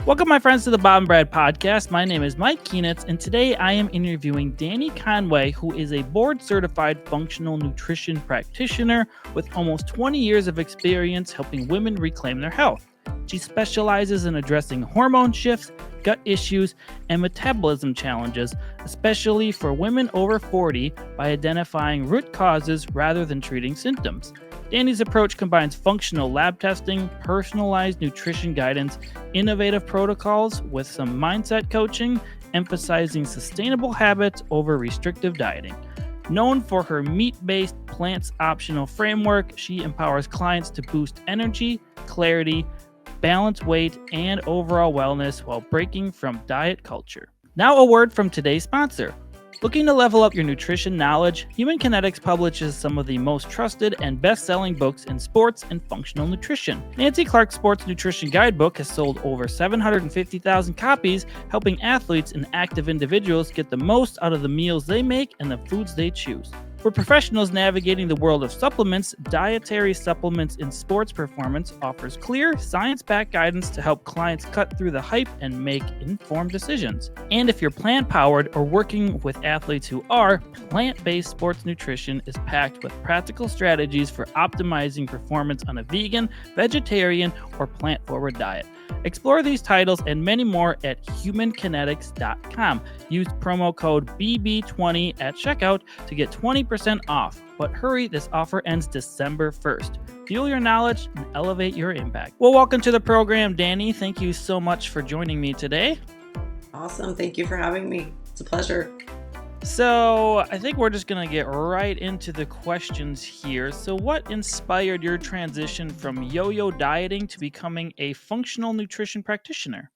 Welcome, my friends, to the Bob and Brad podcast. My name is Mike Keenitz, and today I am interviewing Dani Conway, who is a board-certified functional nutrition practitioner with almost 20 years of experience helping women reclaim their health. She specializes in addressing hormone shifts, gut issues, and metabolism challenges, especially for women over 40, by identifying root causes rather than treating symptoms. Dani's approach combines functional lab testing, personalized nutrition guidance, innovative protocols with some mindset coaching, emphasizing sustainable habits over restrictive dieting. Known for her meat-based, plants-optional framework, she empowers clients to boost energy, clarity, balance weight, and overall wellness while breaking from diet culture. Now, a word from today's sponsor. Looking to level up your nutrition knowledge, Human Kinetics publishes some of the most trusted and best-selling books in sports and functional nutrition. Nancy Clark's Sports Nutrition Guidebook has sold over 750,000 copies, helping athletes and active individuals get the most out of the meals they make and the foods they choose. For professionals navigating the world of supplements, Dietary Supplements in Sports Performance offers clear, science-backed guidance to help clients cut through the hype and make informed decisions. And if you're plant-powered or working with athletes who are, plant-based sports nutrition is packed with practical strategies for optimizing performance on a vegan, vegetarian, or plant-forward diet. Explore these titles and many more at humankinetics.com. Use promo code BB20 at checkout to get 20% off. But hurry, this offer ends December 1st. Fuel your knowledge and elevate your impact. Well, welcome to the program, Dani. Thank you so much for joining me today. Awesome. Thank you for having me. It's a pleasure. So I think we're just going to get right into the questions here. So what inspired your transition from yo-yo dieting to becoming a functional nutrition practitioner?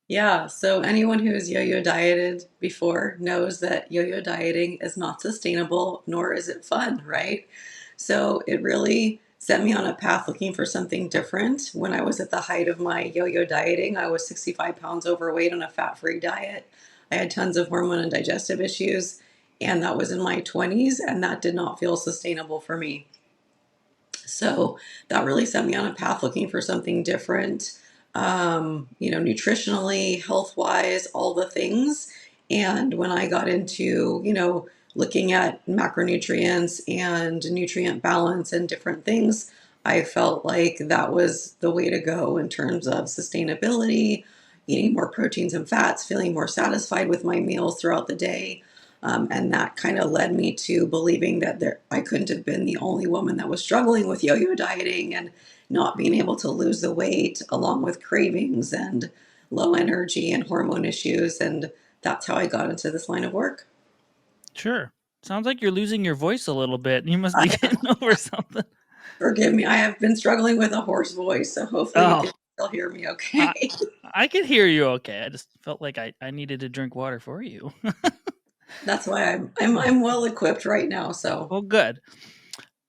Yeah, so anyone who's yo-yo dieted before knows that yo-yo dieting is not sustainable, nor is it fun, right? So it really set me on a path looking for something different. When I was at the height of my yo-yo dieting, I was 65 pounds overweight on a fat-free diet. I had tons of hormone and digestive issues, and that was in my 20s, and that did not feel sustainable for me. So that really set me on a path looking for something different, nutritionally, health-wise, all the things. And when I got into, looking at macronutrients and nutrient balance and different things, I felt like that was the way to go in terms of sustainability, eating more proteins and fats, feeling more satisfied with my meals throughout the day. And that kind of led me to believing that I couldn't have been the only woman that was struggling with yo-yo dieting and not being able to lose the weight, along with cravings and low energy and hormone issues. And that's how I got into this line of work. Sure. Sounds like you're losing your voice a little bit. You must be getting over something. Forgive me, I have been struggling with a hoarse voice, so hopefully you can still hear me okay. I can hear you okay. I just felt like I needed to drink water for you. That's why I'm well equipped right now. So Well, good.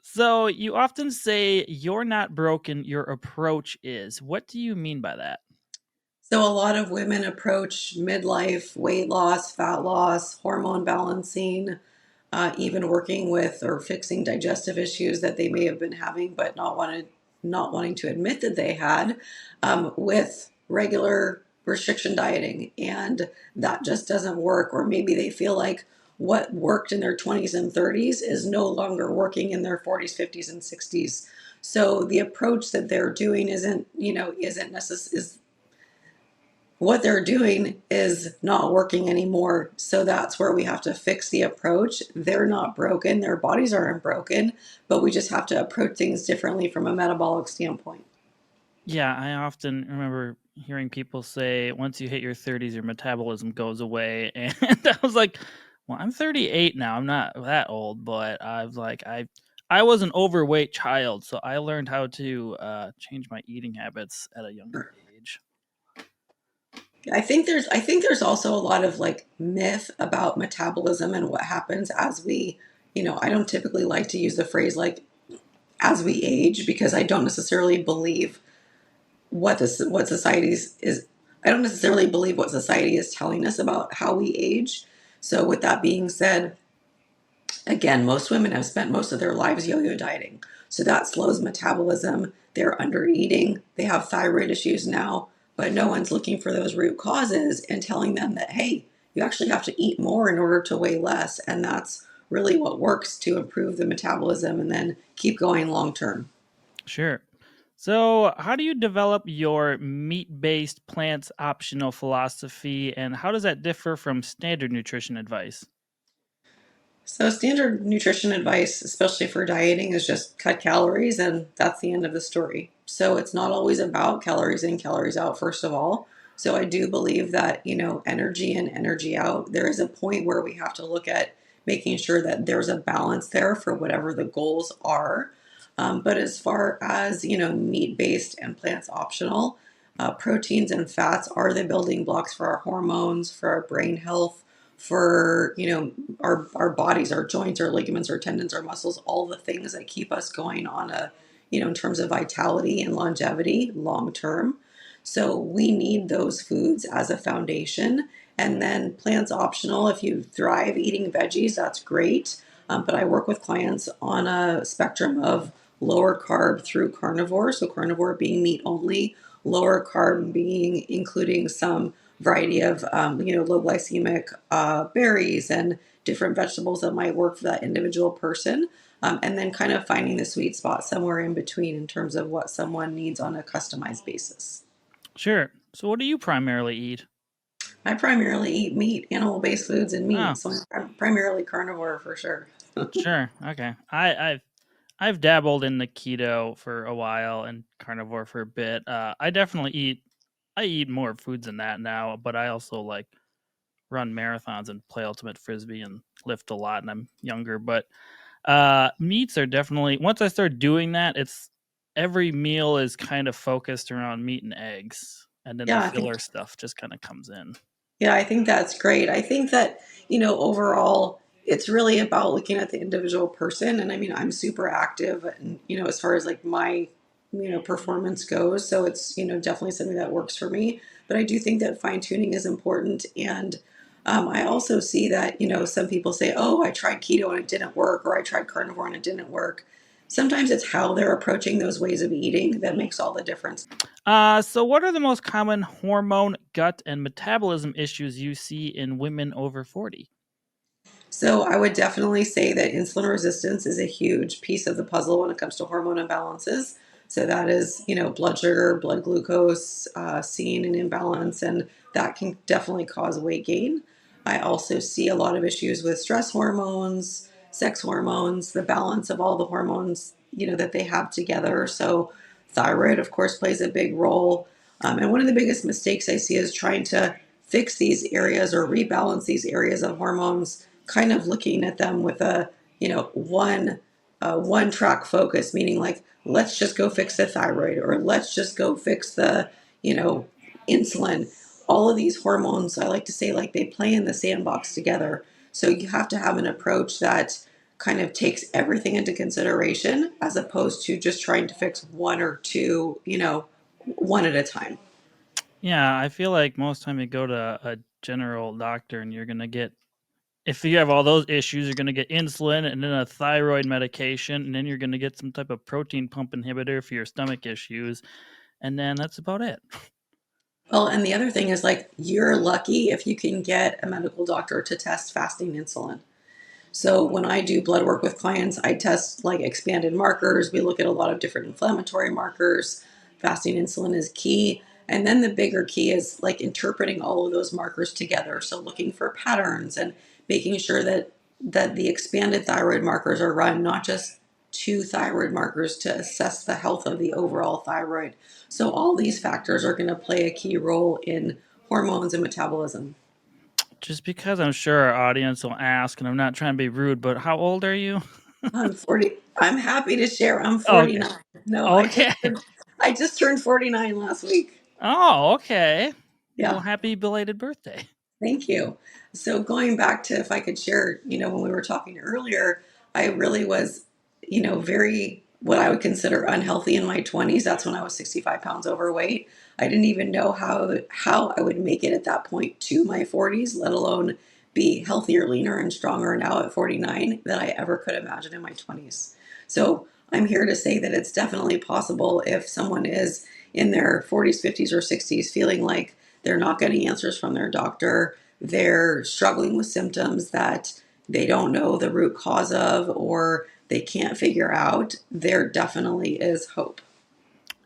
So you often say you're not broken, your approach is. What do you mean by that? So a lot of women approach midlife, weight loss, fat loss, hormone balancing, even working with or fixing digestive issues that they may have been having, but not wanting to admit that they had, with regular restriction dieting, and that just doesn't work. Or maybe they feel like what worked in their 20s and 30s is no longer working in their 40s, 50s, and 60s. So the approach that they're doing isn't necessarily, what they're doing is not working anymore. So that's where we have to fix the approach. They're not broken, their bodies aren't broken, but we just have to approach things differently from a metabolic standpoint. Yeah, I often remember hearing people say once you hit your 30s, your metabolism goes away. And I was like, well, I'm 38 now. I'm not that old, but I was an overweight child, so I learned how to change my eating habits at a younger age. I think there's also a lot of like myth about metabolism and what happens as we, I don't typically like to use the phrase like as we age, because I don't necessarily believe what society's is I don't necessarily believe what society is telling us about how we age. So with that being said, again, most women have spent most of their lives yo-yo dieting. So that slows metabolism. They're under eating. They have thyroid issues now. but no one's looking for those root causes and telling them that, hey, you actually have to eat more in order to weigh less. And that's really what works to improve the metabolism and then keep going long term. Sure. So, how do you develop your meat based plants optional philosophy, and how does that differ from standard nutrition advice? So, standard nutrition advice, especially for dieting, is just cut calories, and that's the end of the story. So, it's not always about calories in, calories out, first of all. So, I do believe that, energy in, energy out, there is a point where we have to look at making sure that there's a balance there for whatever the goals are. But as far as, meat based and plants optional, proteins and fats are the building blocks for our hormones, for our brain health, for our bodies, our joints, our ligaments, our tendons, our muscles, all the things that keep us going on a in terms of vitality and longevity long term. So we need those foods as a foundation, and then plants optional. If you thrive eating veggies, that's great. But I work with clients on a spectrum of lower carb through carnivore, so carnivore being meat only, lower carb being including some variety of low glycemic berries and different vegetables that might work for that individual person, and then kind of finding the sweet spot somewhere in between in terms of what someone needs on a customized basis. Sure. So, what do you primarily eat? I primarily eat meat, animal-based foods and Oh, meat, so I'm primarily carnivore for sure. sure. Okay. I've dabbled in the keto for a while and carnivore for a bit. I eat more foods than that now, but I also like run marathons and play ultimate frisbee and lift a lot and I'm younger, but meats are definitely once I start doing that, it's every meal is kind of focused around meat and eggs, and then the Yeah, I think filler stuff just kind of comes in. Yeah, I think that's great. I think that, overall, it's really about looking at the individual person. And I mean, I'm super active and, as far as like my, performance goes. So it's, definitely something that works for me. But I do think that fine tuning is important. And I also see that, some people say, oh, I tried keto and it didn't work, or I tried carnivore and it didn't work. Sometimes it's how they're approaching those ways of eating that makes all the difference. So what are the most common hormone, gut, and metabolism issues you see in women over 40? So I would definitely say that insulin resistance is a huge piece of the puzzle when it comes to hormone imbalances. So that is, blood sugar, blood glucose, seeing an imbalance, and that can definitely cause weight gain. I also see a lot of issues with stress hormones, sex hormones, the balance of all the hormones, that they have together. So thyroid, of course, plays a big role. And one of the biggest mistakes I see is trying to fix these areas or rebalance these areas of hormones, kind of looking at them with a one track focus, meaning like let's just go fix the thyroid or let's just go fix the you know insulin. All of these hormones, I like to say, like they play in the sandbox together. So you have to have an approach that kind of takes everything into consideration as opposed to just trying to fix one or two, one at a time. Yeah, I feel like most time you go to a general doctor and you're gonna get if you have all those issues, you're gonna get insulin and then a thyroid medication, and then you're gonna get some type of protein pump inhibitor for your stomach issues, and then that's about it. Well, and the other thing is like you're lucky if you can get a medical doctor to test fasting insulin. So when I do blood work with clients, I test like expanded markers. We look at a lot of different inflammatory markers. Fasting insulin is key. And then the bigger key is like interpreting all of those markers together. So looking for patterns and making sure that the expanded thyroid markers are run, not just two thyroid markers to assess the health of the overall thyroid. So all these factors are going to play a key role in hormones and metabolism. Just because I'm sure our audience will ask, and I'm not trying to be rude, but how old are you? I'm 40. I'm happy to share. I'm Okay. 49. No, Okay. I just turned 49 last week. Oh, okay. Well, Yeah. happy belated birthday. Thank you. So going back to if I could share, when we were talking earlier, I really was, very what I would consider unhealthy in my 20s. That's when I was 65 pounds overweight. I didn't even know how I would make it at that point to my 40s, let alone be healthier, leaner, and stronger now at 49 than I ever could imagine in my 20s. So I'm here to say that it's definitely possible if someone is in their 40s, 50s, or 60s feeling like they're not getting answers from their doctor. They're struggling with symptoms that they don't know the root cause of or they can't figure out. There definitely is hope.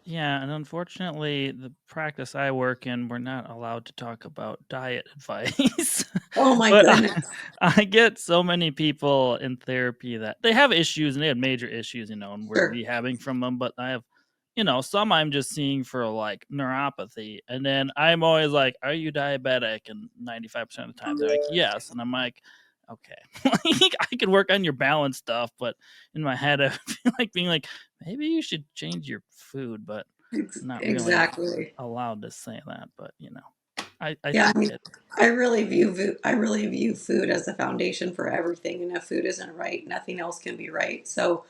Yeah, and unfortunately, the practice I work in, we're not allowed to talk about diet advice. Oh my But goodness. I get so many people in therapy that they have issues and they have major issues, and we're Sure. rehabbing from them. But I have, some I'm just seeing for like neuropathy. And then I'm always like, are you diabetic? And 95% of the time they're like, yes. And I'm like, okay, like, I could work on your balance stuff. But in my head, I feel like being like, maybe you should change your food, but not really Exactly. allowed to say that. But I Yeah, think I mean, it. I really view food as the foundation for everything. And if food isn't right, nothing else can be right. So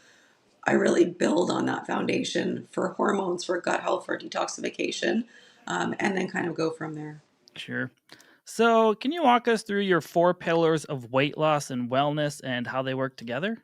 I really build on that foundation for hormones, for gut health, for detoxification, and then kind of go from there. Sure. So, can you walk us through your four pillars of weight loss and wellness and how they work together?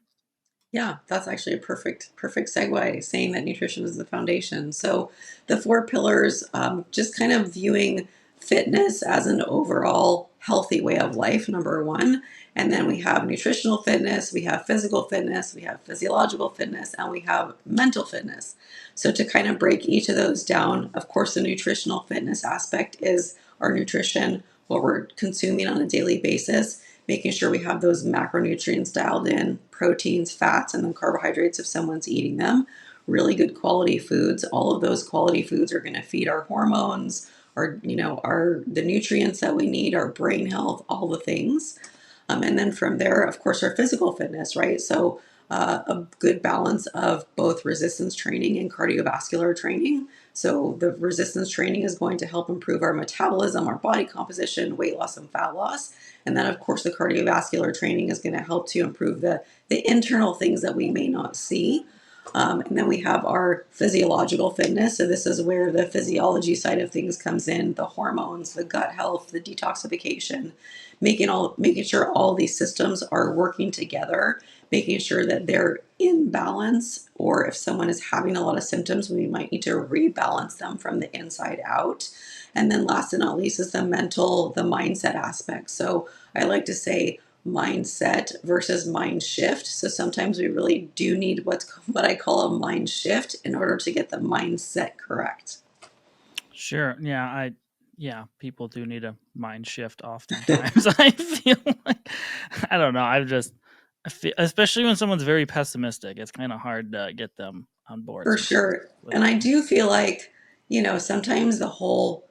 Yeah, that's actually a perfect segue, saying that nutrition is the foundation. So, the four pillars, just kind of viewing fitness as an overall healthy way of life, number one. And then we have nutritional fitness, we have physical fitness, we have physiological fitness, and we have mental fitness. So, to kind of break each of those down, of course, the nutritional fitness aspect is our nutrition, what we're consuming on a daily basis, making sure we have those macronutrients dialed in, proteins, fats, and then carbohydrates if someone's eating them. Really good quality foods. All of those quality foods are going to feed our hormones, our the nutrients that we need, our brain health, all the things. And then from there, of course, our physical fitness, right? So a good balance of both resistance training and cardiovascular training. So the resistance training is going to help improve our metabolism, our body composition, weight loss, and fat loss. And then, of course, the cardiovascular training is going to help to improve the internal things that we may not see. And then we have our physiological fitness. So this is where the physiology side of things comes in, the hormones, the gut health, the detoxification, making sure all these systems are working together, making sure that they're in balance, or if someone is having a lot of symptoms, we might need to rebalance them from the inside out. And then last but not least is the mindset aspect. So I like to say mindset versus mind shift. So sometimes we really do need what I call a mind shift in order to get the mindset correct. Sure. Yeah, people do need a mind shift oftentimes. I feel like I don't know. I feel, especially when someone's very pessimistic, it's kind of hard to get them on board For sometimes sure. with And I things. do feel like, sometimes the whole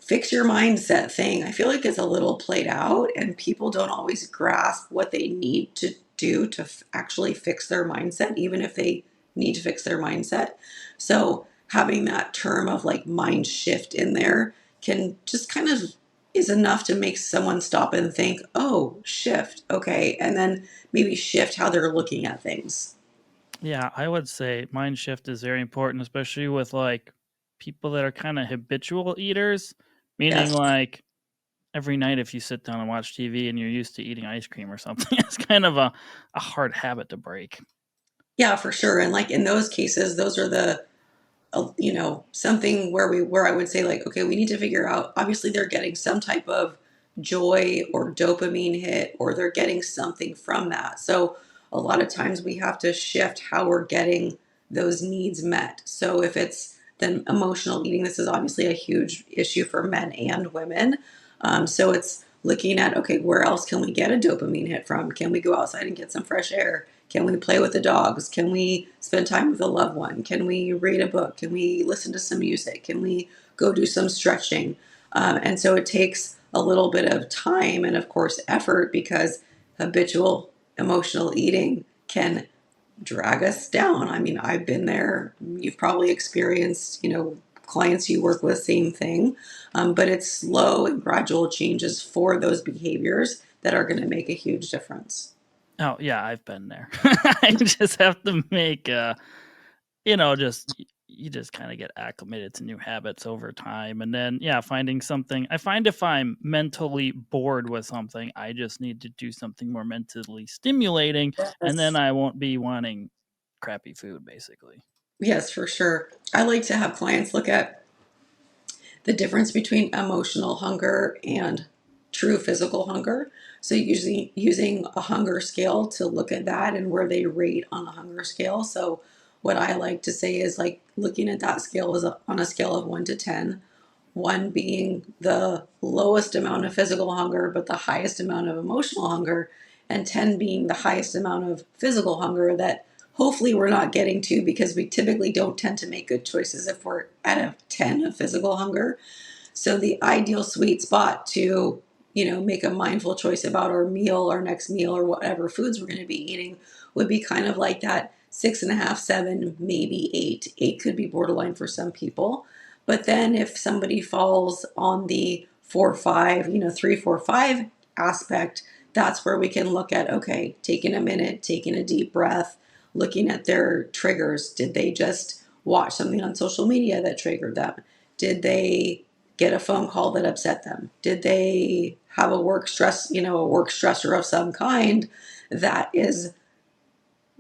fix your mindset thing, I feel like it's a little played out and people don't always grasp what they need to do to actually fix their mindset, even if they need to fix their mindset. So having that term of like mind shift in there can just kind of is enough to make someone stop and think, oh, shift. Okay. And then maybe shift how they're looking at things. Yeah, I would say mind shift is very important, especially with like people that are kind of habitual eaters, meaning Yes. like every night if you sit down and watch TV and you're used to eating ice cream or something, it's kind of a hard habit to break. Yeah, for sure. And like in those cases, those are something where I would say like, okay, we need to figure out, obviously they're getting some type of joy or dopamine hit, or they're getting something from that. So a lot of times we have to shift how we're getting those needs met. So if it's then emotional eating, this is obviously a huge issue for men and women. So it's looking at, okay, where else can we get a dopamine hit from? Can we go outside and get some fresh air? Can we play with the dogs? Can we spend time with a loved one? Can we read a book? Can we listen to some music? Can we go do some stretching? And so it takes a little bit of time and, of course, effort, because habitual emotional eating can drag us down. I mean, I've been there. You've probably experienced, clients you work with, same thing. But it's slow and gradual changes for those behaviors that are going to make a huge difference. Oh yeah, I've been there. I just have to make just you just kind of get acclimated to new habits over time, and then yeah, finding something. I find if I'm mentally bored with something, I just need to do something more mentally stimulating, and then Yes. I won't be wanting crappy food basically. Yes, for sure. I like to have clients look at the difference between emotional hunger and true physical hunger. So usually using a hunger scale to look at that and where they rate on a hunger scale. So what I like to say is like looking at that scale is on a scale of 1 to 10, one being the lowest amount of physical hunger, but the highest amount of emotional hunger, and 10 being the highest amount of physical hunger that hopefully we're not getting to because we typically don't tend to make good choices if we're at a 10 of physical hunger. So the ideal sweet spot to, make a mindful choice about our meal, our next meal, or whatever foods we're going to be eating would be kind of like that 6.5, 7, maybe 8. 8 could be borderline for some people. But then if somebody falls on the 4, 5, 3, 4, 5 aspect, that's where we can look at, okay, taking a minute, taking a deep breath, looking at their triggers. Did they just watch something on social media that triggered them? Did they get a phone call that upset them? Did they have a work stress, a work stressor of some kind that is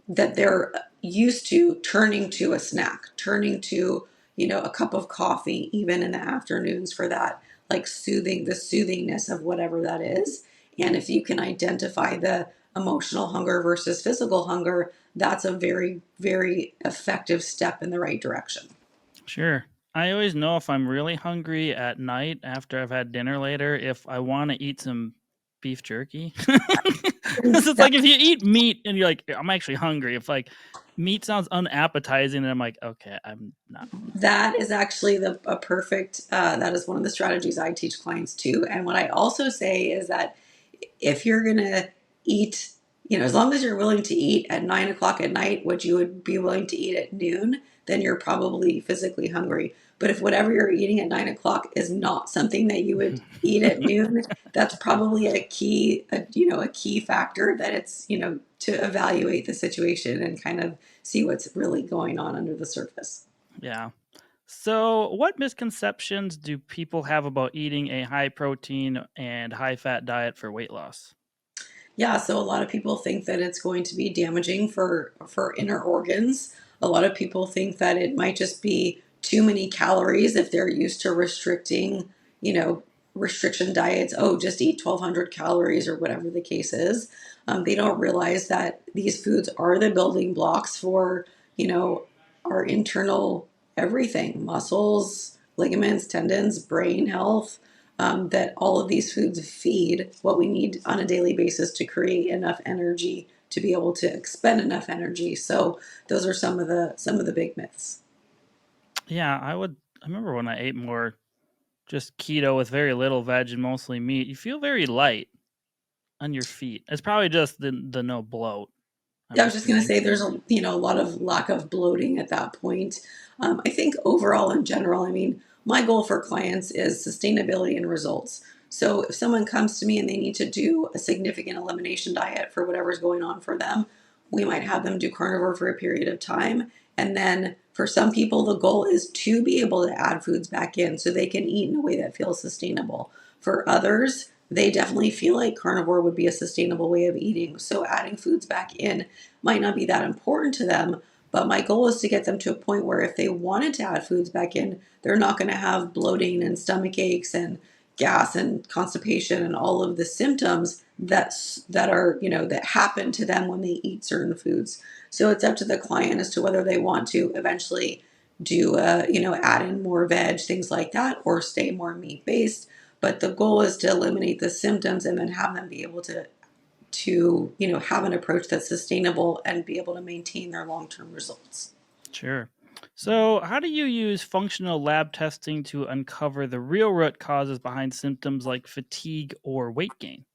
that they're used to turning to a snack, turning to, a cup of coffee, even in the afternoons for that, like the soothingness of whatever that is. And if you can identify the emotional hunger versus physical hunger, that's a very, very effective step in the right direction. Sure. I always know if I'm really hungry at night after I've had dinner later, if I want to eat some beef jerky. 'Cause it's like if you eat meat and you're like, I'm actually hungry. If like meat sounds unappetizing, and I'm like, okay, I'm not. That is actually a perfect, that is one of the strategies I teach clients too. And what I also say is that if you're going to eat, as long as you're willing to eat at 9 o'clock at night, what you would be willing to eat at noon, then you're probably physically hungry. But if whatever you're eating at 9 o'clock is not something that you would eat at noon, that's probably a key factor that it's, to evaluate the situation and kind of see what's really going on under the surface. Yeah. So, what misconceptions do people have about eating a high protein and high fat diet for weight loss? Yeah, so a lot of people think that it's going to be damaging for inner organs. A lot of people think that it might just be too many calories if they're used to restricting, you know, restriction diets. Oh, just eat 1,200 calories or whatever the case is. They don't realize that these foods are the building blocks for, our internal everything, muscles, ligaments, tendons, brain health, that all of these foods feed what we need on a daily basis to create enough energy to be able to expend enough energy. So those are some of the big myths. Yeah, I remember when I ate more just keto with very little veg and mostly meat. You feel very light on your feet. It's probably just the no bloat, I'm Yeah, I was just going to assuming. say there's a lot of lack of bloating at that point. I think overall in general, I mean, my goal for clients is sustainability and results. So if someone comes to me and they need to do a significant elimination diet for whatever's going on for them, we might have them do carnivore for a period of time. And then for some people, the goal is to be able to add foods back in so they can eat in a way that feels sustainable. For others, they definitely feel like carnivore would be a sustainable way of eating. So adding foods back in might not be that important to them, but my goal is to get them to a point where if they wanted to add foods back in, they're not going to have bloating and stomach aches and gas and constipation and all of the symptoms that happen to them when they eat certain foods. So it's up to the client as to whether they want to eventually do add in more veg, things like that, or stay more meat based. But the goal is to eliminate the symptoms and then have them be able to have an approach that's sustainable and be able to maintain their long-term results. Sure. So, how do you use functional lab testing to uncover the real root causes behind symptoms like fatigue or weight gain?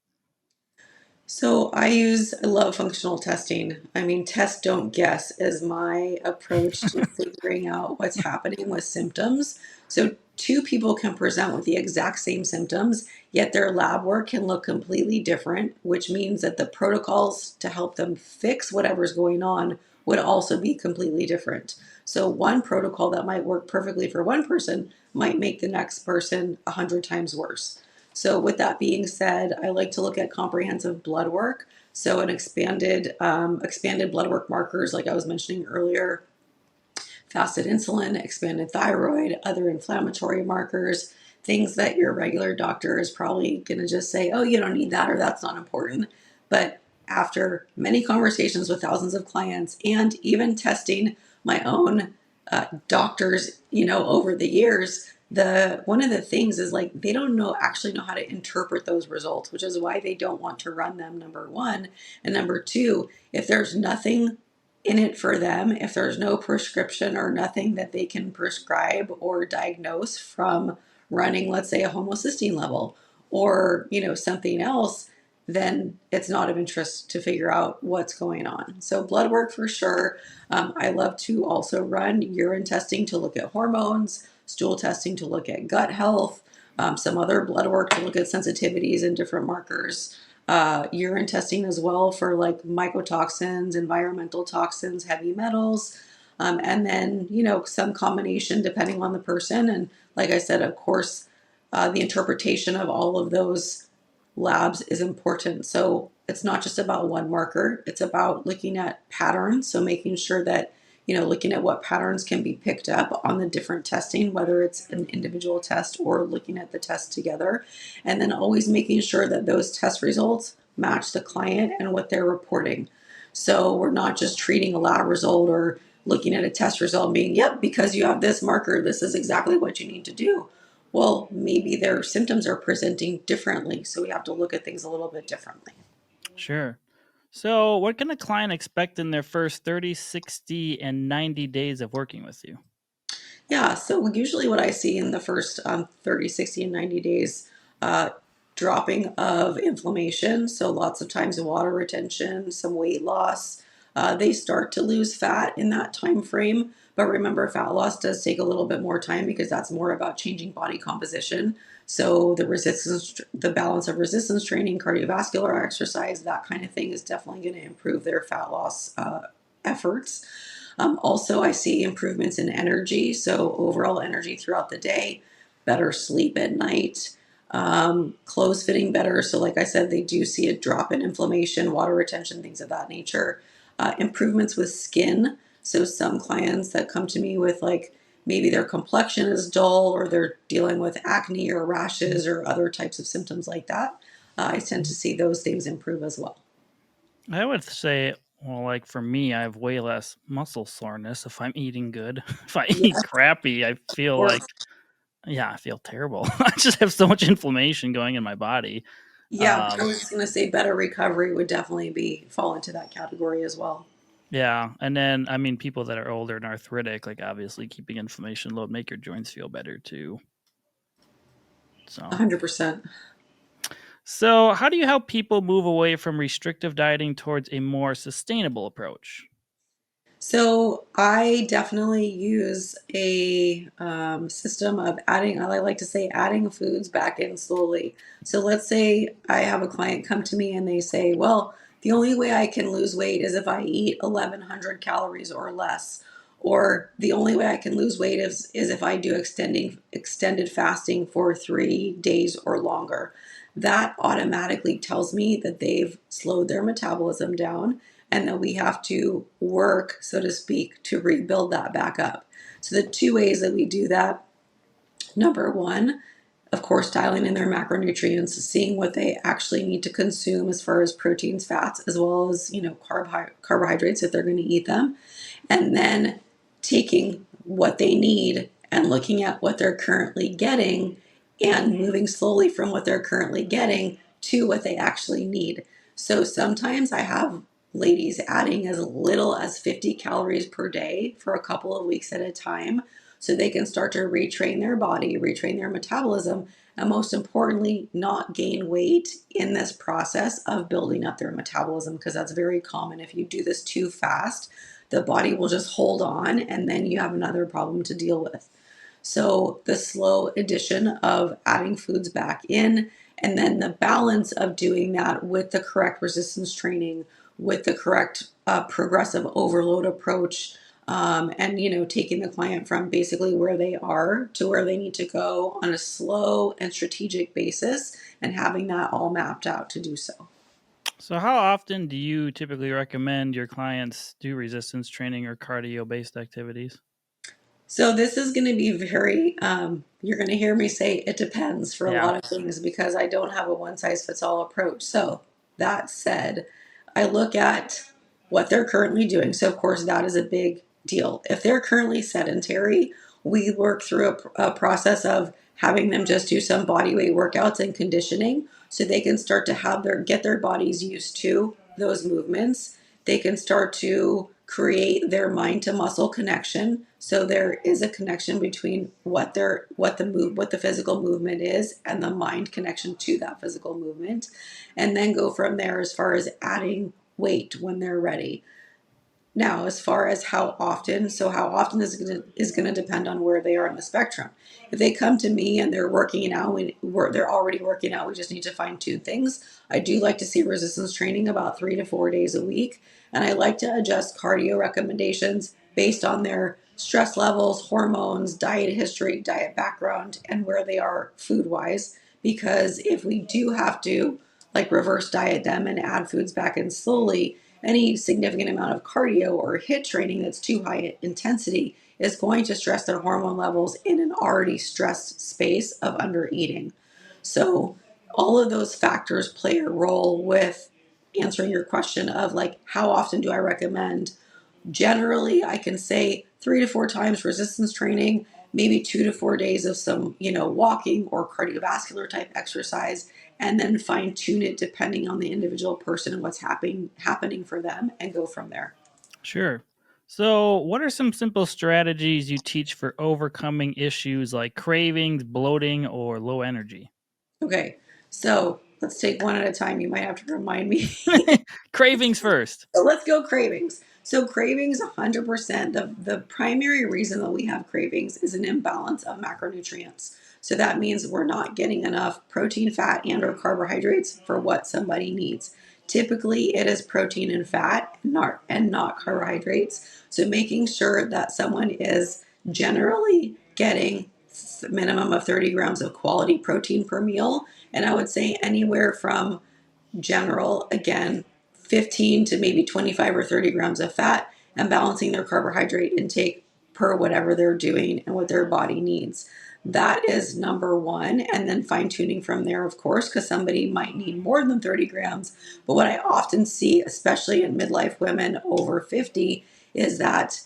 So I love functional testing. I mean, test, don't guess is my approach to figuring out what's happening with symptoms. So two people can present with the exact same symptoms, yet their lab work can look completely different, which means that the protocols to help them fix whatever's going on would also be completely different. So one protocol that might work perfectly for one person might make the next person 100 times worse. So, with that being said, I like to look at comprehensive blood work. So, an expanded blood work markers, like I was mentioning earlier, fasted insulin, expanded thyroid, other inflammatory markers, things that your regular doctor is probably going to just say, oh, you don't need that or that's not important. But after many conversations with thousands of clients and even testing my own doctors, over the years, the one of the things is like they don't actually know how to interpret those results, which is why they don't want to run them, number one. And number two, if there's nothing in it for them, if there's no prescription or nothing that they can prescribe or diagnose from running, let's say, a homocysteine level or something else, then it's not of interest to figure out what's going on. So blood work for sure. I love to also run urine testing to look at hormones, stool testing to look at gut health, some other blood work to look at sensitivities and different markers. Urine testing as well for like mycotoxins, environmental toxins, heavy metals, and then some combination depending on the person. And like I said, of course, the interpretation of all of those labs is important. So it's not just about one marker, it's about looking at patterns. So making sure that, looking at what patterns can be picked up on the different testing, whether it's an individual test or looking at the test together. And then always making sure that those test results match the client and what they're reporting. So we're not just treating a lab result or looking at a test result and being, yep, because you have this marker, this is exactly what you need to do. Well, maybe their symptoms are presenting differently. So we have to look at things a little bit differently. Sure. So, what can a client expect in their first 30, 60, and 90 days of working with you? Yeah, so usually what I see in the first 30, 60, and 90 days, uh, dropping of inflammation. So lots of times water retention, some weight loss. They start to lose fat in that time frame. But remember, fat loss does take a little bit more time because that's more about changing body composition. So the balance of resistance training, cardiovascular exercise, that kind of thing is definitely going to improve their fat loss efforts. Also, I see improvements in energy, so overall energy throughout the day, better sleep at night, clothes fitting better. So, like I said, they do see a drop in inflammation, water retention, things of that nature. Improvements with skin. So, some clients that come to me with like maybe their complexion is dull or they're dealing with acne or rashes or other types of symptoms like that, I tend to see those things improve as well. I would say, well, like for me, I have way less muscle soreness if I'm eating good. If I eat Yeah, crappy, I of feel course. like, yeah, I feel terrible. I just have so much inflammation going in my body. Yeah, I Um, was going to say better recovery would definitely be fall into that category as well. yeah. And then, I mean, people that are older and arthritic, like obviously keeping inflammation low, make your joints feel better too. So, 100%. so how do you help people move away from restrictive dieting towards a more sustainable approach? So I definitely use a system of adding, I like to say adding foods back in slowly. So let's say I have a client come to me and they say, well, the only way I can lose weight is if I eat 1100 calories or less. Or the only way I can lose weight is if I do extended fasting for 3 days or longer. That automatically tells me that they've slowed their metabolism down and that we have to work, so to speak, to rebuild that back up. So, the two ways that we do that, number one, of course, dialing in their macronutrients, seeing what they actually need to consume as far as proteins, fats, as well as carbohydrates if they're going to eat them, and then taking what they need and looking at what they're currently getting and moving slowly from what they're currently getting to what they actually need. So sometimes I have ladies adding as little as 50 calories per day for a couple of weeks at a time so they can start to retrain their body, retrain their metabolism, and most importantly, not gain weight in this process of building up their metabolism because that's very common. If you do this too fast, the body will just hold on and then you have another problem to deal with. So the slow addition of adding foods back in, and then the balance of doing that with the correct resistance training, with the correct progressive overload approach, and taking the client from basically where they are to where they need to go on a slow and strategic basis, and having that all mapped out to do so. So, how often do you typically recommend your clients do resistance training or cardio based activities? So this is going to be very, you're going to hear me say it depends for a Yeah. lot of things because I don't have a one size fits all approach. So that said, I look at what they're currently doing. So of course that is a big deal. If they're currently sedentary, we work through a process of having them just do some body weight workouts and conditioning so they can start to get their bodies used to those movements. They can start to create their mind to muscle connection. So there is a connection between what the physical movement is and the mind connection to that physical movement, and then go from there as far as adding weight when they're ready. Now, as far as how often is going to depend on where they are on the spectrum. If they come to me and they're working out, they're already working out, we just need to fine tune things. I do like to see resistance training about 3 to 4 days a week. And I like to adjust cardio recommendations based on their stress levels, hormones, diet history, diet background, and where they are food wise. Because if we do have to like reverse diet them and add foods back in slowly, any significant amount of cardio or HIIT training that's too high intensity is going to stress their hormone levels in an already stressed space of under eating. So all of those factors play a role with answering your question of like, how often do I recommend? Generally, I can say 3 to 4 times resistance training, maybe 2 to 4 days of some, walking or cardiovascular type exercise, and then fine tune it depending on the individual person and what's happening for them, and go from there. Sure. So, what are some simple strategies you teach for overcoming issues like cravings, bloating, or low energy? Okay, so let's take one at a time. You might have to remind me. Cravings first. So let's go cravings. So cravings, 100%. The primary reason that we have cravings is an imbalance of macronutrients. So that means we're not getting enough protein, fat, and or carbohydrates for what somebody needs. Typically, it is protein and fat, not carbohydrates. So making sure that someone is generally getting a minimum of 30 grams of quality protein per meal, and I would say anywhere from general, again, 15 to maybe 25 or 30 grams of fat, and balancing their carbohydrate intake per whatever they're doing and what their body needs. That is number one. And then fine tuning from there, of course, because somebody might need more than 30 grams. But what I often see, especially in midlife women over 50, is that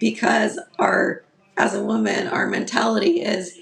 because as a woman, our mentality is,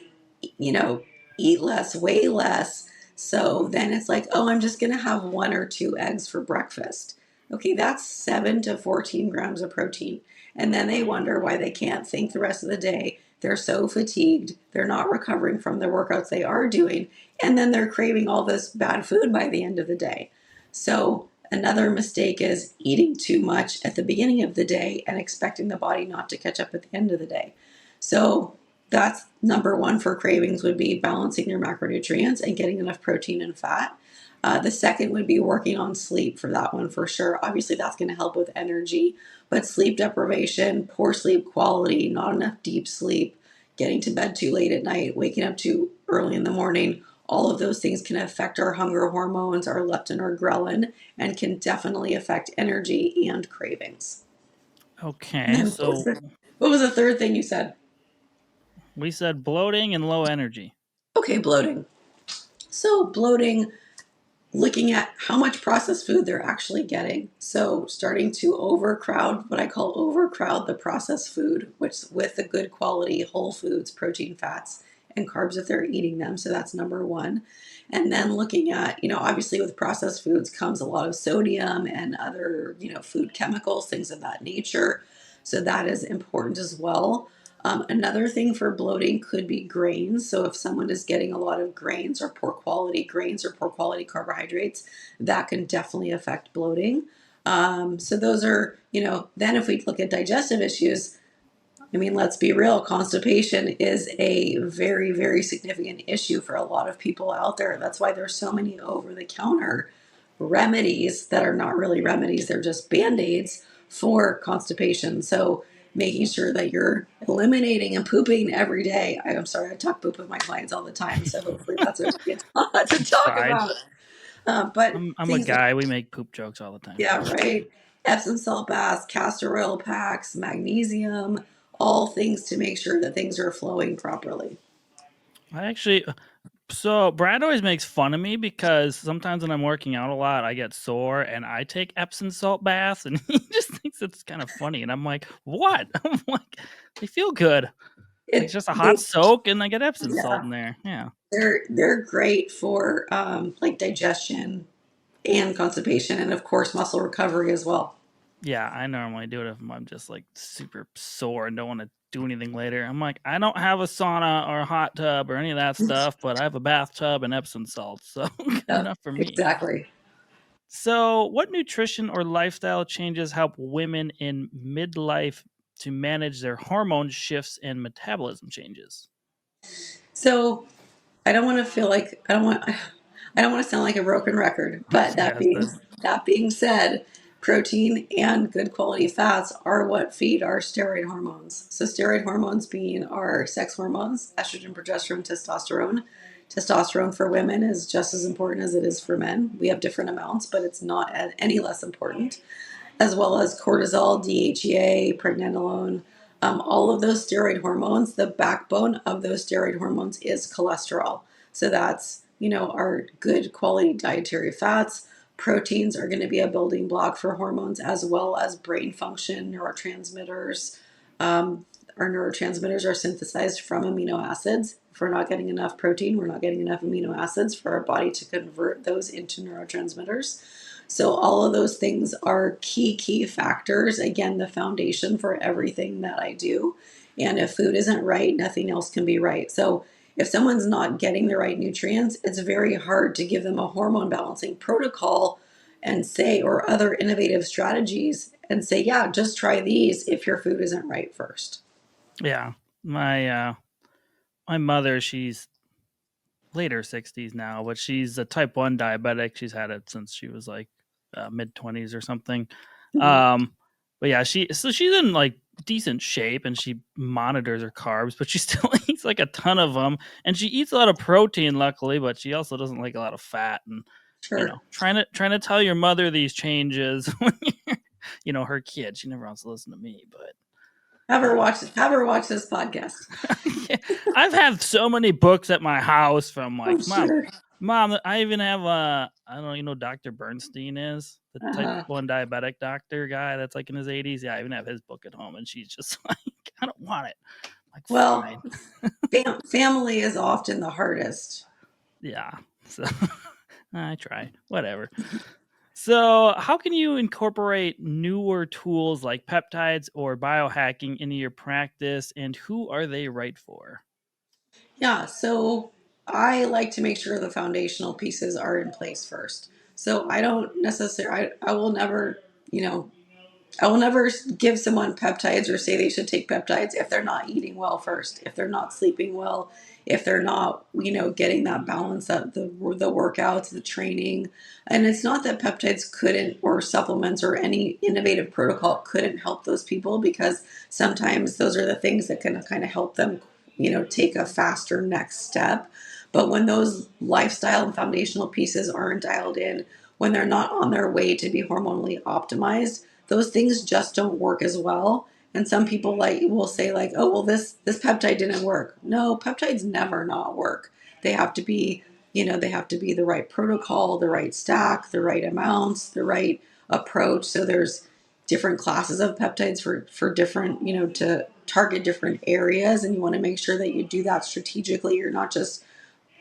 you know, eat less, weigh less. So then it's like, oh, I'm just going to have 1 or 2 eggs for breakfast. Okay, that's 7 to 14 grams of protein. And then they wonder why they can't think the rest of the day. They're so fatigued. They're not recovering from the workouts they are doing. And then they're craving all this bad food by the end of the day. So another mistake is eating too much at the beginning of the day and expecting the body not to catch up at the end of the day. So that's number one for cravings, would be balancing their macronutrients and getting enough protein and fat. The second would be working on sleep for that one for sure. Obviously, that's going to help with energy, but sleep deprivation, poor sleep quality, not enough deep sleep, getting to bed too late at night, waking up too early in the morning, all of those things can affect our hunger hormones, our leptin or ghrelin, and can definitely affect energy and cravings. And Okay, then so what was the third thing you said? we said bloating and low energy. Okay, bloating. So bloating, looking at how much processed food they're actually getting. So starting to overcrowd, what I call overcrowd the processed food, which with the good quality whole foods, protein, fats, and carbs if they're eating them. So that's number one. And then looking at, obviously with processed foods comes a lot of sodium and other, food chemicals, things of that nature. So that is important as well. Another thing for bloating could be grains. So if someone is getting a lot of grains or poor quality carbohydrates, that can definitely affect bloating. So those are, then if we look at digestive issues, I mean, let's be real, constipation is a very, very significant issue for a lot of people out there. That's why there's so many over the counter remedies that are not really remedies, they're just band-aids for constipation. So making sure that you're eliminating and pooping every day. I'm sorry, I talk poop with my clients all the time, so hopefully that's okay to It's talk fine. about. But I'm a things like, guy. We make poop jokes all the time. yeah, right. Epsom salt baths, castor oil packs, magnesium, all things to make sure that things are flowing properly. I actually, so Brad always makes fun of me because sometimes when I'm working out a lot, I get sore and I take Epsom salt baths, and he just thinks it's kind of funny. And I'm like, what? I'm like, they feel good. It's like just a hot They, soak, and I get Epsom salt yeah, in there. Yeah. they're great for like digestion and constipation, and of course muscle recovery as well. Yeah, I normally do it if I'm just like super sore and don't want to do anything later. I'm like, I don't have a sauna or a hot tub or any of that stuff, but I have a bathtub and Epsom salts, so good Yep, enough for me. exactly. So, what nutrition or lifestyle changes help women in midlife to manage their hormone shifts and metabolism changes? So I don't want to feel like I don't want to sound like a broken record, but Yes, that being said, protein and good quality fats are what feed our steroid hormones. So steroid hormones being our sex hormones, estrogen, progesterone, testosterone. Testosterone for women is just as important as it is for men. We have different amounts, but it's not any less important, as well as cortisol, DHEA, pregnenolone. All of those steroid hormones, the backbone of those steroid hormones is cholesterol. So that's, our good quality dietary fats. Proteins are going to be a building block for hormones as well as brain function, neurotransmitters. Our neurotransmitters are synthesized from amino acids. If we're not getting enough protein, we're not getting enough amino acids for our body to convert those into neurotransmitters. So all of those things are key factors. Again, the foundation for everything that I do. And if food isn't right, nothing else can be right. So if someone's not getting the right nutrients, it's very hard to give them a hormone balancing protocol and say, or other innovative strategies and say, yeah, just try these if your food isn't right first. yeah. My mother, she's later 60s now, but she's a type 1 diabetic. She's had it since she was like mid 20s or something. Mhm. Um, but yeah, she's in like decent shape and she monitors her carbs, but she still eats like a ton of them, and she eats a lot of protein, luckily, but she also doesn't like a lot of fat. And Sure. trying to tell your mother these changes when you're, her kid. She never wants to listen to me, but Have her watch this podcast. I've had so many books at my house from I'm like, sure. mom. I even have I don't know, Dr. Bernstein is the type Uh, 1 diabetic doctor guy that's like in his 80s. Yeah, I even have his book at home, and she's just like, I don't want it. I'm like, well, fine. family is often the hardest. Yeah. So I try. Whatever. So, how can you incorporate newer tools like peptides or biohacking into your practice, and who are they right for? Yeah, so I like to make sure the foundational pieces are in place first. So I don't necessarily, I will never, you know, I will never give someone peptides or say they should take peptides if they're not eating well first, if they're not sleeping well, if they're not, getting that balance of the workouts, the training. And it's not that peptides couldn't, or supplements or any innovative protocol couldn't help those people, because sometimes those are the things that can kind of help them, take a faster next step. But when those lifestyle and foundational pieces aren't dialed in, when they're not on their way to be hormonally optimized, those things just don't work as well. And some people like will say like, oh well, this peptide didn't work. No, peptides never not work. They have to be, they have to be the right protocol, the right stack, the right amounts, the right approach. So there's different classes of peptides for different, to target different areas, and you want to make sure that you do that strategically. You're not just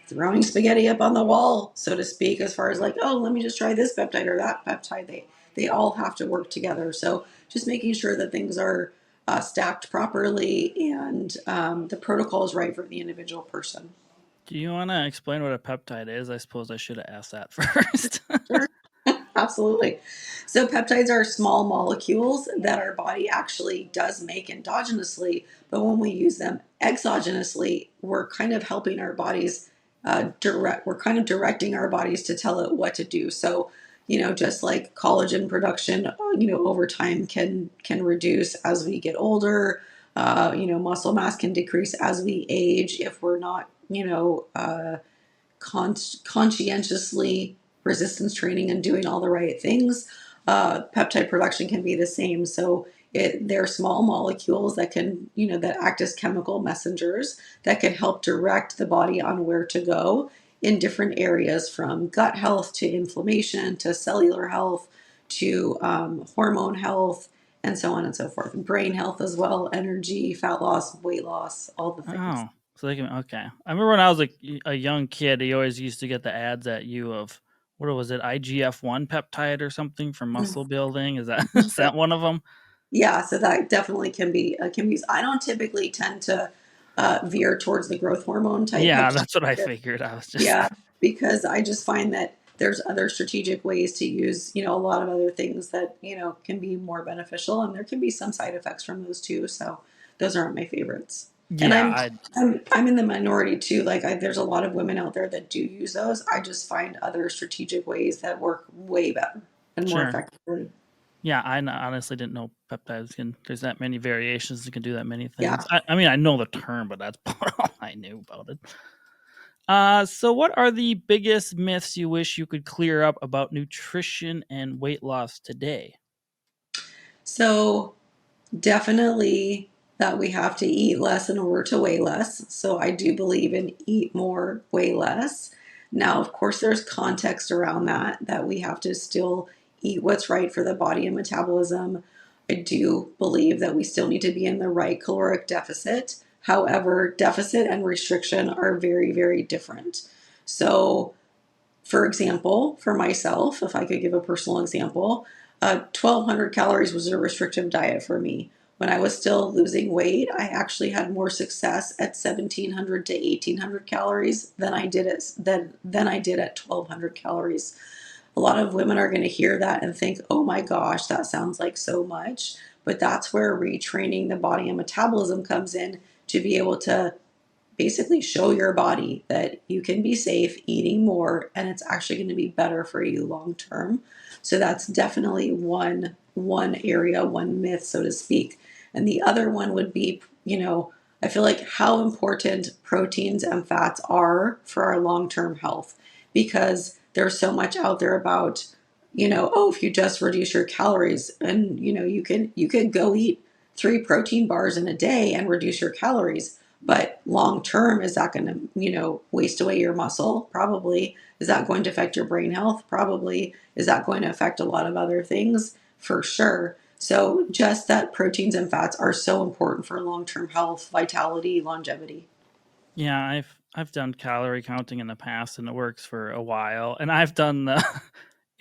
throwing spaghetti up on the wall, so to speak, as far as like, oh, let me just try this peptide or that peptide. They all have to work together. So just making sure that things are stacked properly, and the protocol is right for the individual person. Do you want to explain what a peptide is? I suppose I should have asked that first. Sure. Absolutely. So peptides are small molecules that our body actually does make endogenously, but when we use them exogenously, we're kind of helping our bodies we're kind of directing our bodies to tell it what to do. So, just like collagen production, over time can reduce as we get older. Muscle mass can decrease as we age if we're not, conscientiously resistance training and doing all the right things. Peptide production can be the same. So They're small molecules that can, that act as chemical messengers that can help direct the body on where to go in different areas, from gut health to inflammation to cellular health to hormone health and so on and so forth. Brain health as well, energy, fat loss, weight loss, all the things. Oh, so they can okay. I remember when I was a young kid, he always used to get the ads at you of what was it, IGF-1 peptide or something for muscle building? Is that is that one of them? Yeah, so that definitely can be used. I don't typically tend to veer towards the growth hormone type Yeah, peptide. that's what I figured. I was just Yeah, because I just find that there's other strategic ways to use, a lot of other things that, can be more beneficial, and there can be some side effects from those too. So those aren't my favorites. And yeah, I'm I I'm I'm in the minority too. Like there's a lot of women out there that do use those. I just find other strategic ways that work way better and more sure. effectively. Yeah, honestly didn't know peptides can there's that many variations that can do that many things. Yeah. I mean, I know the term, but that's about all I knew about it. So what are the biggest myths you wish you could clear up about nutrition and weight loss today? So definitely that we have to eat less in order to weigh less. So I do believe in eat more, weigh less. Now, of course, there's context around that we have to still eat what's right for the body and metabolism. I do believe that we still need to be in the right caloric deficit. However, deficit and restriction are very, very different. So for example, for myself, if I could give a personal example, 1,200 calories was a restrictive diet for me. When I was still losing weight, I actually had more success at 1,700 to 1,800 calories than I did at 1,200 calories. A lot of women are going to hear that and think, oh my gosh, that sounds like so much. But that's where retraining the body and metabolism comes in, to be able to basically show your body that you can be safe eating more, and it's actually going to be better for you long term. So that's definitely one area, one myth, so to speak. And the other one would be, I feel like how important proteins and fats are for our long term health, because there's so much out there about, oh, if you just reduce your calories, and you can go eat 3 protein bars in a day and reduce your calories. But long term, is that going to, waste away your muscle? Probably. Is that going to affect your brain health? Probably. Is that going to affect a lot of other things? For sure. So just that proteins and fats are so important for long term health, vitality, longevity. Yeah, I've done calorie counting in the past and it works for a while. And I've done the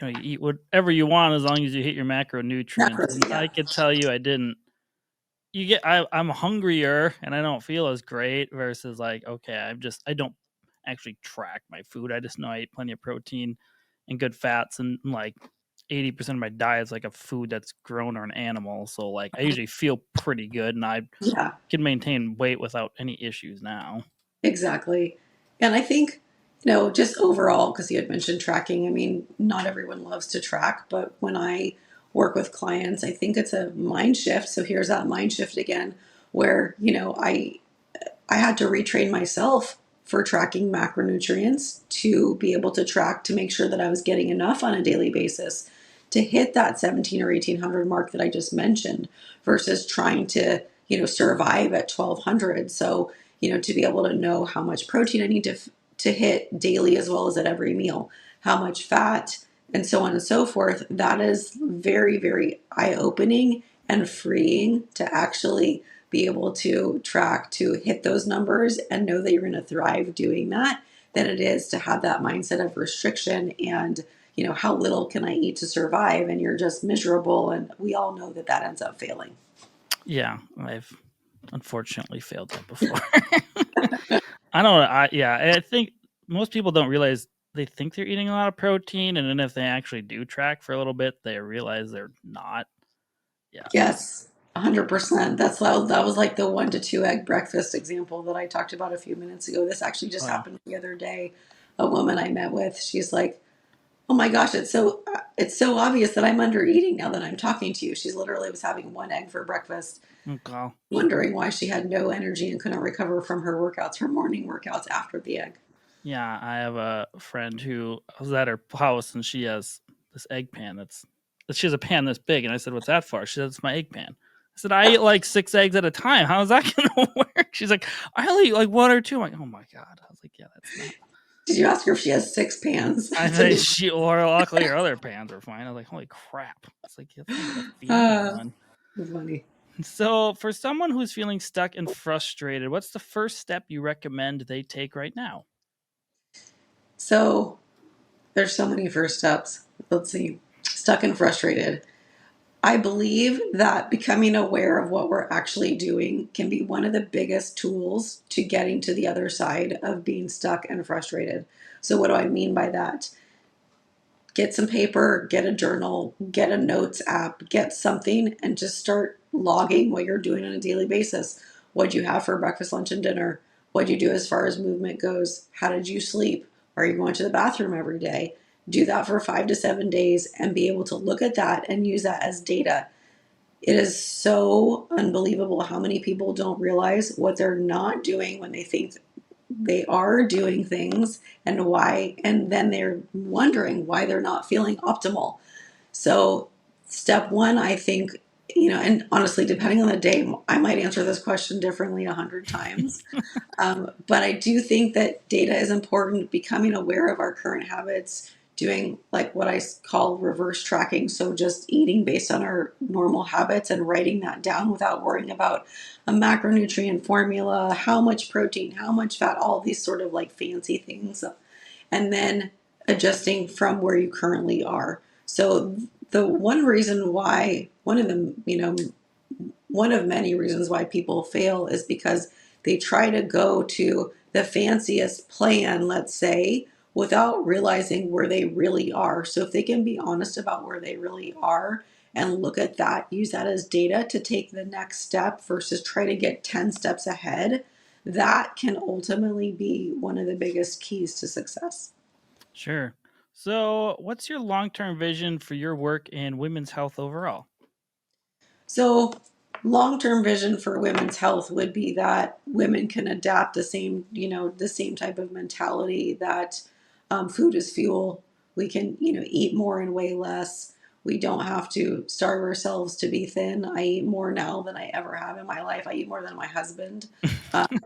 you eat whatever you want as long as you hit your macronutrients. Macros, And I yeah. could tell you I didn't I'm hungrier and I don't feel as great versus like, okay, I don't actually track my food. I just know I eat plenty of protein and good fats, and like 80% of my diet is like a food that's grown or an animal. So like I usually feel pretty good and I Yeah. can maintain weight without any issues now. Exactly. And I think, just overall, because you had mentioned tracking, I mean, not everyone loves to track, but when I work with clients, I think it's a mind shift. So here's that mind shift again, where, I had to retrain myself for tracking macronutrients, to be able to track, to make sure that I was getting enough on a daily basis to hit that 17 or 1800 mark that I just mentioned, versus trying to, survive at 1200. So, to be able to know how much protein I need to hit daily, as well as at every meal, how much fat, and so on and so forth. That is very, very eye opening and freeing, to actually be able to track, to hit those numbers and know that you're going to thrive doing that, than it is to have that mindset of restriction and, how little can I eat to survive, and you're just miserable. And we all know that that ends up failing. Yeah, I've unfortunately failed that before. I don't I think most people don't realize they think they're eating a lot of protein, and then if they actually do track for a little bit, they realize they're not. Yeah. Yes, 100%. That was like the 1 to 2 egg breakfast example that I talked about a few minutes ago. This actually just Oh, yeah. happened the other day. A woman I met with, she's like, "Oh my gosh, it's so obvious that I'm under eating now that I'm talking to you." She's literally was having 1 egg for breakfast, Okay. wondering why she had no energy and couldn't recover from her morning workouts after the egg. Yeah, I have a friend who I was at her house and she has this egg pan she has a pan this big, and I said, "What's that for?" She said, "It's my egg pan." said, I eat like 6 eggs at a time. How is that going to work? She's like, I only eat like 1 or 2. I'm like, oh my God. I was like, yeah, that's not. Did you ask her if she has 6 pans? I think she, or luckily her other pans were fine. I was like, holy crap. It's like, that's not going to feed anyone. That's funny. So, for someone who's feeling stuck and frustrated, what's the first step you recommend they take right now? So there's so many first steps. Let's see. Stuck and frustrated. I believe that becoming aware of what we're actually doing can be one of the biggest tools to getting to the other side of being stuck and frustrated. So, what do I mean by that? Get some paper, get a journal, get a notes app, get something, and just start logging what you're doing on a daily basis. What'd you have for breakfast, lunch, and dinner? What'd you do as far as movement goes? How did you sleep? Are you going to the bathroom every day? Do that for 5 to 7 days and be able to look at that and use that as data. It is so unbelievable how many people don't realize what they're not doing when they think they are doing things and why, and then they're wondering why they're not feeling optimal. So, step one, I think, and honestly, depending on the day, I might answer this question differently 100 times. But I do think that data is important, becoming aware of our current habits, doing like what I call reverse tracking. So just eating based on our normal habits and writing that down without worrying about a macronutrient formula, how much protein, how much fat, all these sort of like fancy things. And then adjusting from where you currently are. So the one reason why, one of many reasons why people fail is because they try to go to the fanciest plan, let's say, without realizing where they really are. So if they can be honest about where they really are and look at that, use that as data to take the next step versus try to get 10 steps ahead, that can ultimately be one of the biggest keys to success. Sure. So, what's your long term vision for your work in women's health overall? So, long-term vision for women's health would be that women can adapt the same type of mentality that food is fuel. We can, eat more and weigh less. We don't have to starve ourselves to be thin. I eat more now than I ever have in my life. I eat more than my husband,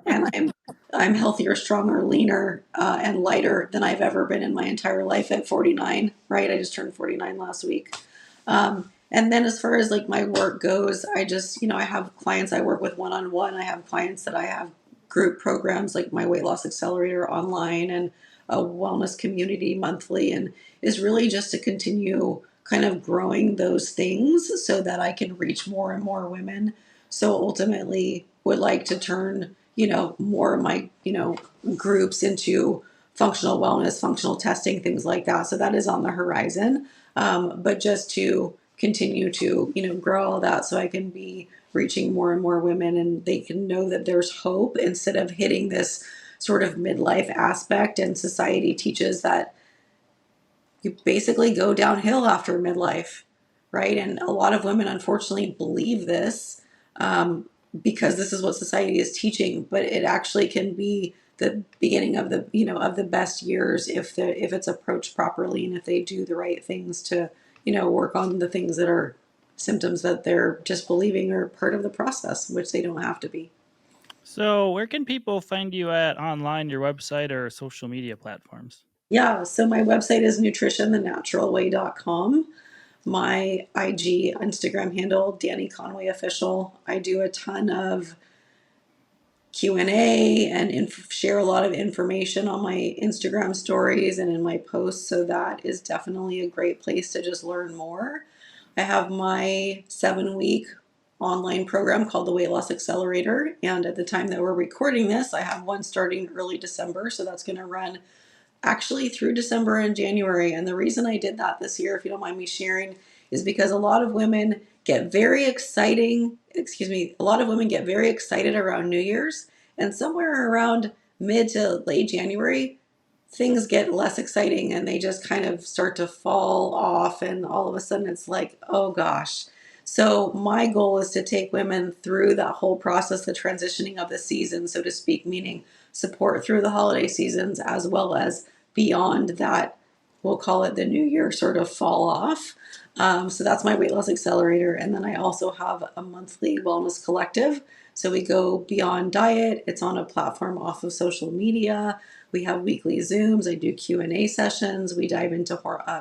and I'm healthier, stronger, leaner, and lighter than I've ever been in my entire life at 49. Right, I just turned 49 last week. And then as far as like my work goes, I just, I have clients I work with one-on-one. I have clients that I have group programs like my weight loss accelerator online and a wellness community monthly. And is really just to continue kind of growing those things so that I can reach more and more women. So ultimately would like to turn, more of my, groups into functional wellness, functional testing, things like that. So that is on the horizon. But just to continue to, grow all that so I can be reaching more and more women and they can know that there's hope instead of hitting this sort of midlife aspect. And society teaches that you basically go downhill after midlife, right? And a lot of women unfortunately believe this um, because this is what society is teaching, but it actually can be the beginning of the best years if it's approached properly and if they do the right things to work on the things that are symptoms that they're just believing are part of the process, which they don't have to be. So, where can people find you at online, your website, or social media platforms? Yeah, so my website is nutritionthenaturalway.com. My IG Instagram handle, Dani Conway Official. I do a ton of Q&A and share a lot of information on my Instagram stories and in my posts. So that is definitely a great place to just learn more. I have my 7-week online program called the Weight Loss Accelerator. And at the time that we're recording this, I have one starting early December. So that's going to run actually through December and January. And the reason I did that this year, if you don't mind me sharing, is because a lot of women get very a lot of women get very excited around New Year's, and somewhere around mid to late January, things get less exciting and they just kind of start to fall off. And all of a sudden it's like, oh gosh. So my goal is to take women through that whole process, the transitioning of the season, so to speak, meaning support through the holiday seasons as well as beyond that we'll call it the new year sort of fall off. So that's my weight loss accelerator. And then I also have a monthly wellness collective. So we go beyond diet. It's on a platform off of social media. We have weekly Zooms. I do Q&A sessions. We dive into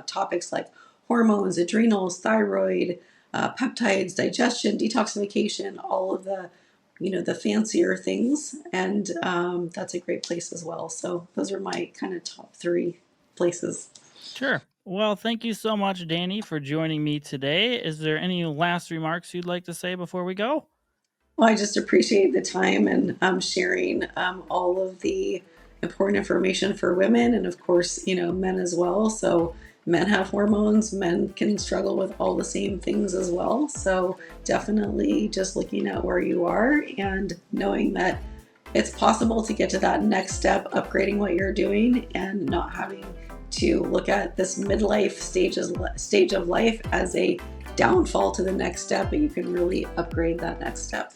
topics like hormones, adrenals, thyroid, peptides, digestion, detoxification, all of the the fancier things. And that's a great place as well. So those are my kind of top 3 places. Sure. Well, thank you so much, Dani, for joining me today. Is there any last remarks you'd like to say before we go? Well, I just appreciate the time and sharing all of the important information for women and, of course, men as well. So men have hormones, men can struggle with all the same things as well. So definitely just looking at where you are and knowing that it's possible to get to that next step, upgrading what you're doing and not having to look at this midlife stage of life as a downfall to the next step, but you can really upgrade that next step.